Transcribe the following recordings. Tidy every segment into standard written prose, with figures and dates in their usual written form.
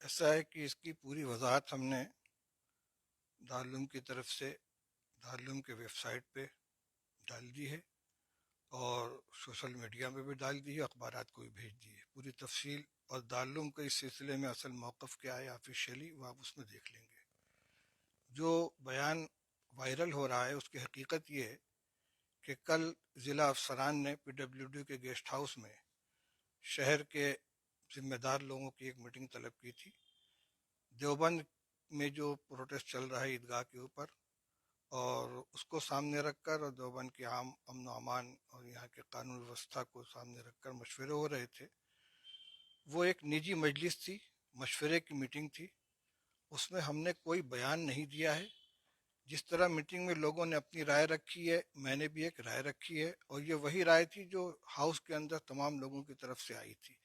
ایسا ہے کہ اس کی پوری وضاحت ہم نے دارالعلوم کی طرف سے دارالعلوم کے ویب سائٹ پہ ڈال دی ہے، اور سوشل میڈیا میں بھی ڈال دی ہے، اخبارات کو بھی بھیج دی ہے پوری تفصیل. اور دارالعلوم کا اس سلسلے میں اصل موقف کیا ہے آفیشیلی، وہ آپ اس میں دیکھ لیں گے. جو بیان وائرل ہو رہا ہے اس کی حقیقت یہ ہے کہ کل ضلع افسران نے پی ڈبلیو ڈی کے گیسٹ ہاؤس میں شہر کے ذمہ دار لوگوں کی ایک میٹنگ طلب کی تھی. دیوبند میں جو پروٹیسٹ چل رہا ہے عیدگاہ کے اوپر، اور اس کو سامنے رکھ کر، اور دیوبند کے عام امن و امان اور یہاں کے قانون ویوستھا کو سامنے رکھ کر مشورے ہو رہے تھے. وہ ایک نجی مجلس تھی، مشورے کی میٹنگ تھی. اس میں ہم نے کوئی بیان نہیں دیا ہے. جس طرح میٹنگ میں لوگوں نے اپنی رائے رکھی ہے، میں نے بھی ایک رائے رکھی ہے، اور یہ وہی رائے تھی جو ہاؤس کے اندر تمام لوگوں کی طرف سے آئی تھی.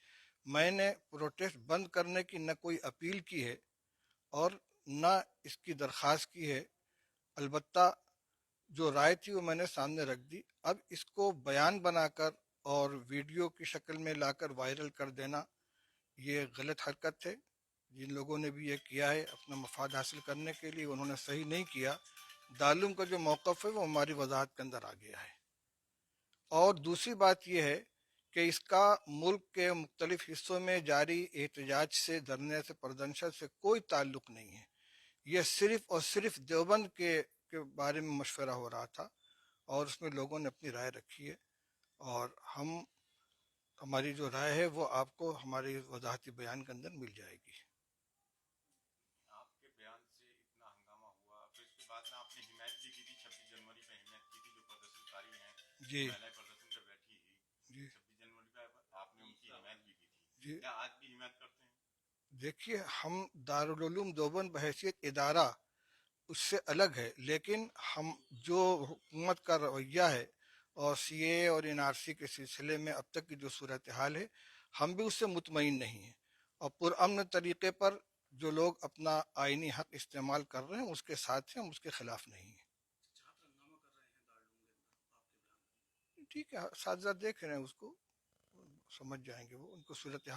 میں نے پروٹیسٹ بند کرنے کی نہ کوئی اپیل کی ہے اور نہ اس کی درخواست کی ہے. البتہ جو رائے تھی وہ میں نے سامنے رکھ دی. اب اس کو بیان بنا کر اور ویڈیو کی شکل میں لا کر وائرل کر دینا، یہ غلط حرکت ہے. جن لوگوں نے بھی یہ کیا ہے اپنا مفاد حاصل کرنے کے لیے، انہوں نے صحیح نہیں کیا. دارالعلوم کا جو موقف ہے وہ ہماری وضاحت کے اندر آ گیا ہے. اور دوسری بات یہ ہے کہ اس کا ملک کے مختلف حصوں میں جاری احتجاج سے، دھرنے سے، پردنشن سے کوئی تعلق نہیں ہے. یہ صرف اور صرف دیوبند کے بارے میں مشورہ ہو رہا تھا، اور اس میں لوگوں نے اپنی رائے رکھی ہے. اور ہماری جو رائے ہے وہ آپ کو ہماری وضاحتی بیان کے اندر مل جائے گی. آپ کے بیان سے اتنا ہنگامہ ہوا، پھر اس کے بعد میں آپ نے حمایت بھی کی تھی، 26 جنوری پہ حمایت کی تھی جو پردرشنکاری ہیں، جی مہیلائیں پردرشن پہ بیٹھی تھی. جی 26 جنوری پہ آپ نے ان کی حمایت بھی کی تھی. جی کیا آج بھی حمایت کرتے ہیں؟ دیکھیے، ہم دارالعلوم دیوبند بحیثیت ادارہ اس سے الگ ہے، لیکن ہم جو حکومت کا رویہ ہے اور سی اے اور این آر سی کے سلسلے میں اب تک کی جو صورتحال ہے، ہم بھی اس سے مطمئن نہیں ہیں. اور پرامن طریقے پر جو لوگ اپنا آئینی حق استعمال کر رہے ہیں اس کے ساتھ ہیں، ہم اس کے خلاف نہیں ہیں. ٹھیک ہے، اساتذہ دیکھ رہے ہیں، اس کو سمجھ جائیں گے، وہ ان کو صورتحال